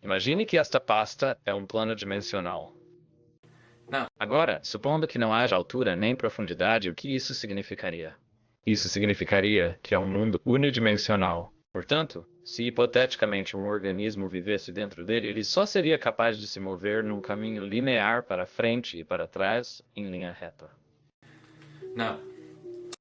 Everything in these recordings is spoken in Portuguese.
Imagine que esta pasta é um plano dimensional. Não. Agora, supondo que não haja altura nem profundidade, o que isso significaria? Isso significaria que é um mundo unidimensional. Portanto, se hipoteticamente um organismo vivesse dentro dele, ele só seria capaz de se mover num caminho linear para frente e para trás, em linha reta. Não.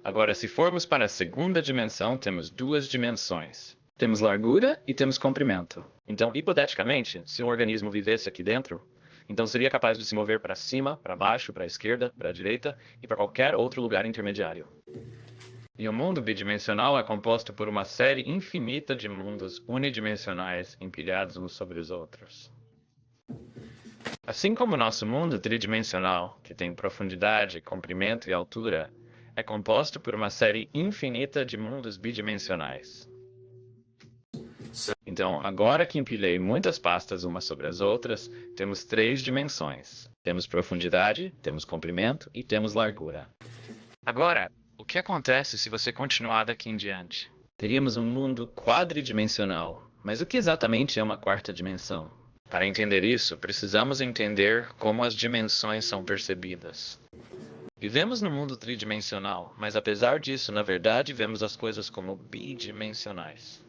Agora, se formos para a segunda dimensão, temos duas dimensões. Temos largura e temos comprimento. Então, hipoteticamente, se um organismo vivesse aqui dentro, então seria capaz de se mover para cima, para baixo, para a esquerda, para a direita e para qualquer outro lugar intermediário. E o mundo bidimensional é composto por uma série infinita de mundos unidimensionais empilhados uns sobre os outros. Assim como o nosso mundo tridimensional, que tem profundidade, comprimento e altura, é composto por uma série infinita de mundos bidimensionais. Então, agora que empilhei muitas pastas umas sobre as outras, temos três dimensões. Temos profundidade, temos comprimento e temos largura. Agora, o que acontece se você continuar daqui em diante? Teríamos um mundo quadridimensional. Mas o que exatamente é uma quarta dimensão? Para entender isso, precisamos entender como as dimensões são percebidas. Vivemos no mundo tridimensional, mas apesar disso, na verdade, vemos as coisas como bidimensionais.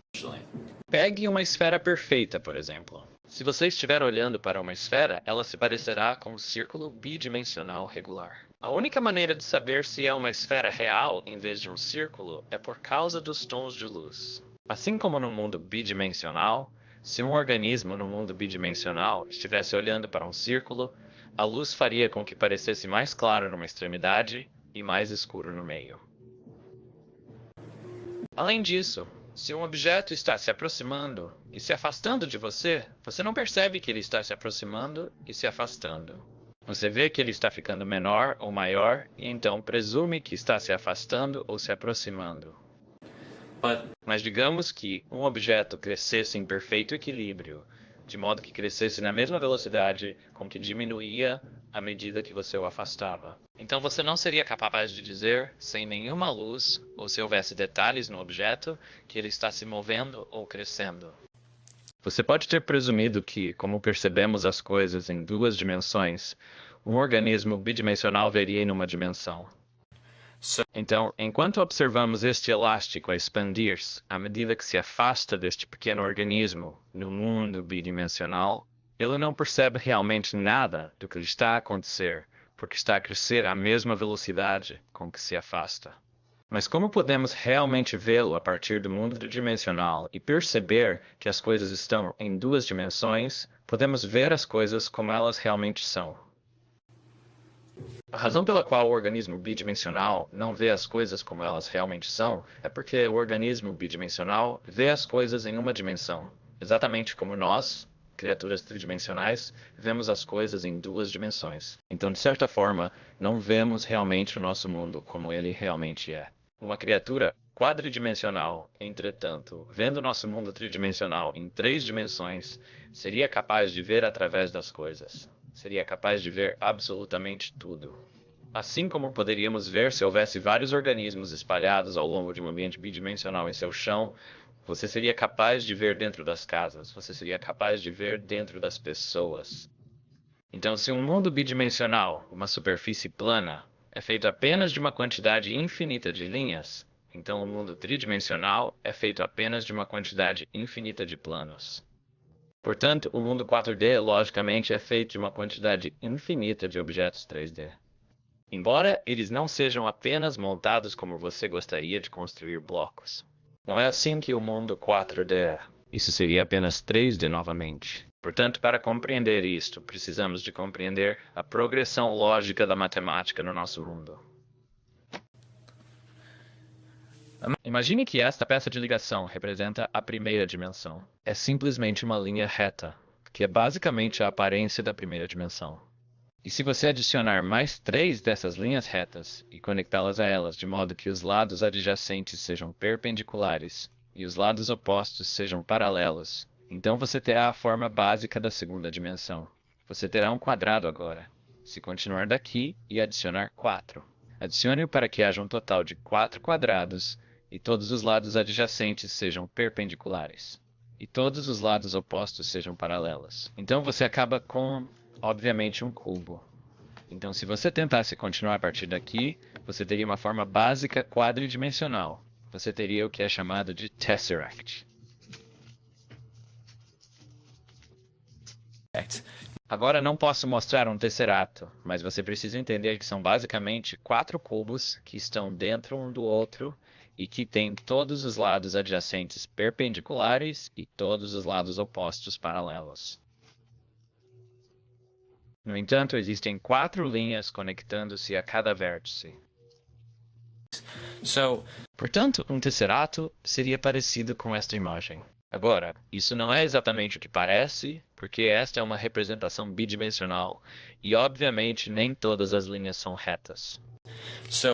Pegue uma esfera perfeita, por exemplo. Se você estiver olhando para uma esfera, ela se parecerá com um círculo bidimensional regular. A única maneira de saber se é uma esfera real em vez de um círculo é por causa dos tons de luz. Assim como no mundo bidimensional, se um organismo no mundo bidimensional estivesse olhando para um círculo, a luz faria com que parecesse mais claro numa extremidade e mais escuro no meio. Além disso, se um objeto está se aproximando e se afastando de você, você não percebe que ele está se aproximando e se afastando. Você vê que ele está ficando menor ou maior e então presume que está se afastando ou se aproximando. Mas digamos que um objeto crescesse em perfeito equilíbrio, de modo que crescesse na mesma velocidade com que diminuía à medida que você o afastava. Então você não seria capaz de dizer, sem nenhuma luz, ou se houvesse detalhes no objeto, que ele está se movendo ou crescendo. Você pode ter presumido que, como percebemos as coisas em duas dimensões, um organismo bidimensional veria em uma dimensão. Então, enquanto observamos este elástico a expandir-se à medida que se afasta deste pequeno organismo no mundo bidimensional, ele não percebe realmente nada do que lhe está a acontecer, porque está a crescer à mesma velocidade com que se afasta. Mas como podemos realmente vê-lo a partir do mundo tridimensional e perceber que as coisas estão em duas dimensões, podemos ver as coisas como elas realmente são. A razão pela qual o organismo bidimensional não vê as coisas como elas realmente são é porque o organismo bidimensional vê as coisas em uma dimensão, exatamente como nós, criaturas tridimensionais, vemos as coisas em duas dimensões. Então, de certa forma, não vemos realmente o nosso mundo como ele realmente é. Uma criatura quadridimensional, entretanto, vendo nosso mundo tridimensional em três dimensões, seria capaz de ver através das coisas. Seria capaz de ver absolutamente tudo. Assim como poderíamos ver se houvesse vários organismos espalhados ao longo de um ambiente bidimensional em seu chão, você seria capaz de ver dentro das casas, você seria capaz de ver dentro das pessoas. Então, se um mundo bidimensional, uma superfície plana, é feito apenas de uma quantidade infinita de linhas, então o mundo tridimensional é feito apenas de uma quantidade infinita de planos. Portanto, o mundo 4D, logicamente, é feito de uma quantidade infinita de objetos 3D. Embora eles não sejam apenas montados como você gostaria de construir blocos. Não é assim que o mundo 4D é. Isso seria apenas 3D novamente. Portanto, para compreender isto, precisamos de compreender a progressão lógica da matemática no nosso mundo. Imagine que esta peça de ligação representa a primeira dimensão. É simplesmente uma linha reta, que é basicamente a aparência da primeira dimensão. E se você adicionar mais três dessas linhas retas e conectá-las a elas de modo que os lados adjacentes sejam perpendiculares e os lados opostos sejam paralelos, então você terá a forma básica da segunda dimensão. Você terá um quadrado agora. Se continuar daqui e adicionar 4. Adicione-o para que haja um total de 4 quadrados e todos os lados adjacentes sejam perpendiculares. e todos os lados opostos sejam paralelos. Então você acaba com, obviamente, um cubo. Então, se você tentasse continuar a partir daqui, você teria uma forma básica quadridimensional. Você teria o que é chamado de tesseract. Agora não posso mostrar um tesserato, mas você precisa entender que são basicamente 4 cubos que estão dentro um do outro e que têm todos os lados adjacentes perpendiculares e todos os lados opostos paralelos. No entanto, existem 4 linhas conectando-se a cada vértice. Portanto, um tesserato seria parecido com esta imagem. Agora, isso não é exatamente o que parece, porque esta é uma representação bidimensional, e obviamente nem todas as linhas são retas.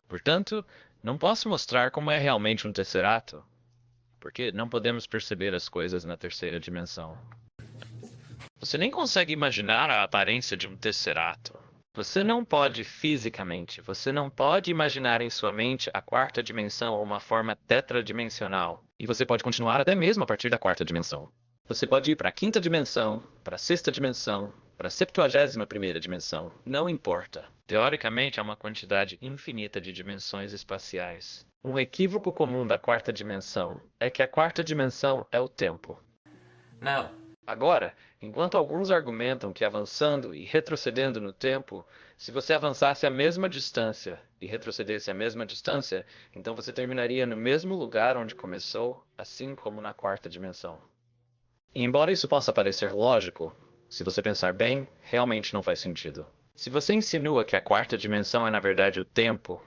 Portanto, não posso mostrar como é realmente um tesserato, porque não podemos perceber as coisas na terceira dimensão. Você nem consegue imaginar a aparência de um tesserato. Você não pode fisicamente, você não pode imaginar em sua mente a quarta dimensão ou uma forma tetradimensional. E você pode continuar até mesmo a partir da quarta dimensão. Você pode ir para a quinta dimensão, para a sexta dimensão, para a 71ª dimensão. Não importa. Teoricamente, há uma quantidade infinita de dimensões espaciais. Um equívoco comum da quarta dimensão é que a quarta dimensão é o tempo. Não. Agora, enquanto alguns argumentam que avançando e retrocedendo no tempo, se você avançasse a mesma distância e retrocedesse a mesma distância, então você terminaria no mesmo lugar onde começou, assim como na quarta dimensão. E embora isso possa parecer lógico, se você pensar bem, realmente não faz sentido. Se você insinua que a quarta dimensão é na verdade o tempo,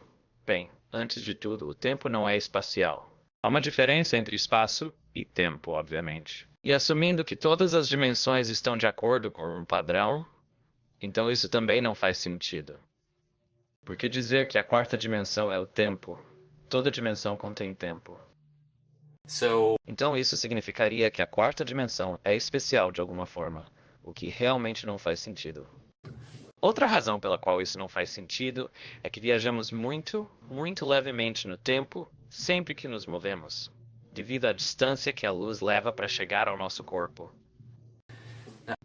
bem, antes de tudo, o tempo não é espacial. Há uma diferença entre espaço e tempo, obviamente. E assumindo que todas as dimensões estão de acordo com um padrão, então isso também não faz sentido. Porque dizer que a quarta dimensão é o tempo, toda dimensão contém tempo. Então isso significaria que a quarta dimensão é especial de alguma forma, o que realmente não faz sentido. Outra razão pela qual isso não faz sentido é que viajamos muito, muito levemente no tempo sempre que nos movemos, devido à distância que a luz leva para chegar ao nosso corpo.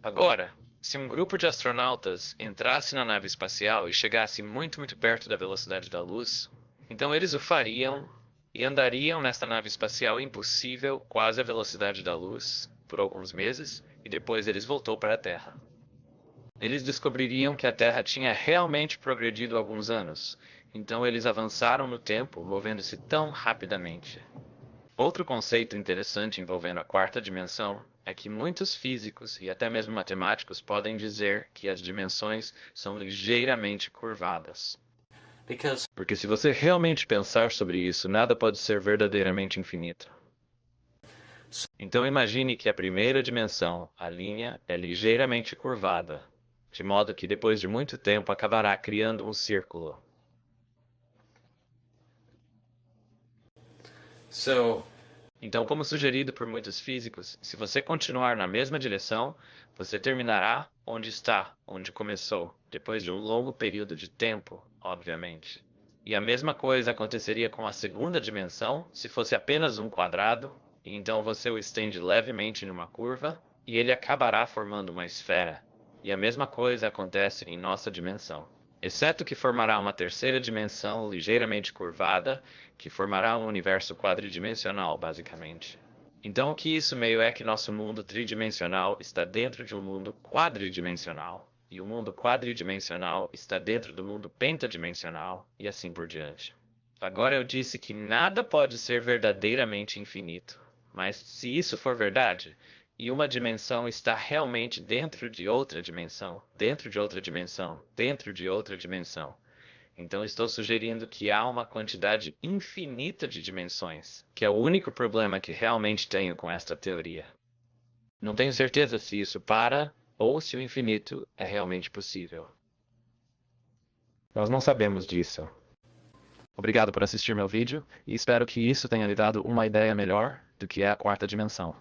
Agora, se um grupo de astronautas entrasse na nave espacial e chegasse muito, muito perto da velocidade da luz, então eles o fariam e andariam nesta nave espacial impossível, quase à velocidade da luz, por alguns meses, e depois eles voltou para a Terra. Eles descobririam que a Terra tinha realmente progredido alguns anos, então eles avançaram no tempo, movendo-se tão rapidamente. Outro conceito interessante envolvendo a quarta dimensão é que muitos físicos e até mesmo matemáticos podem dizer que as dimensões são ligeiramente curvadas. Porque se você realmente pensar sobre isso, nada pode ser verdadeiramente infinito. Então imagine que a primeira dimensão, a linha, é ligeiramente curvada, de modo que depois de muito tempo acabará criando um círculo. Então, como sugerido por muitos físicos, se você continuar na mesma direção, você terminará onde começou, depois de um longo período de tempo, obviamente. E a mesma coisa aconteceria com a segunda dimensão, se fosse apenas um quadrado, e então você o estende levemente numa curva, e ele acabará formando uma esfera. E a mesma coisa acontece em nossa dimensão. Exceto que formará uma terceira dimensão ligeiramente curvada, que formará um universo quadridimensional, basicamente. Então o que isso meio é que nosso mundo tridimensional está dentro de um mundo quadridimensional, e o mundo quadridimensional está dentro do mundo pentadimensional, e assim por diante. Agora eu disse que nada pode ser verdadeiramente infinito, mas se isso for verdade, e uma dimensão está realmente dentro de outra dimensão, dentro de outra dimensão, dentro de outra dimensão. Então estou sugerindo que há uma quantidade infinita de dimensões, que é o único problema que realmente tenho com esta teoria. Não tenho certeza se isso para ou se o infinito é realmente possível. Nós não sabemos disso. Obrigado por assistir meu vídeo e espero que isso tenha lhe dado uma ideia melhor do que é a quarta dimensão.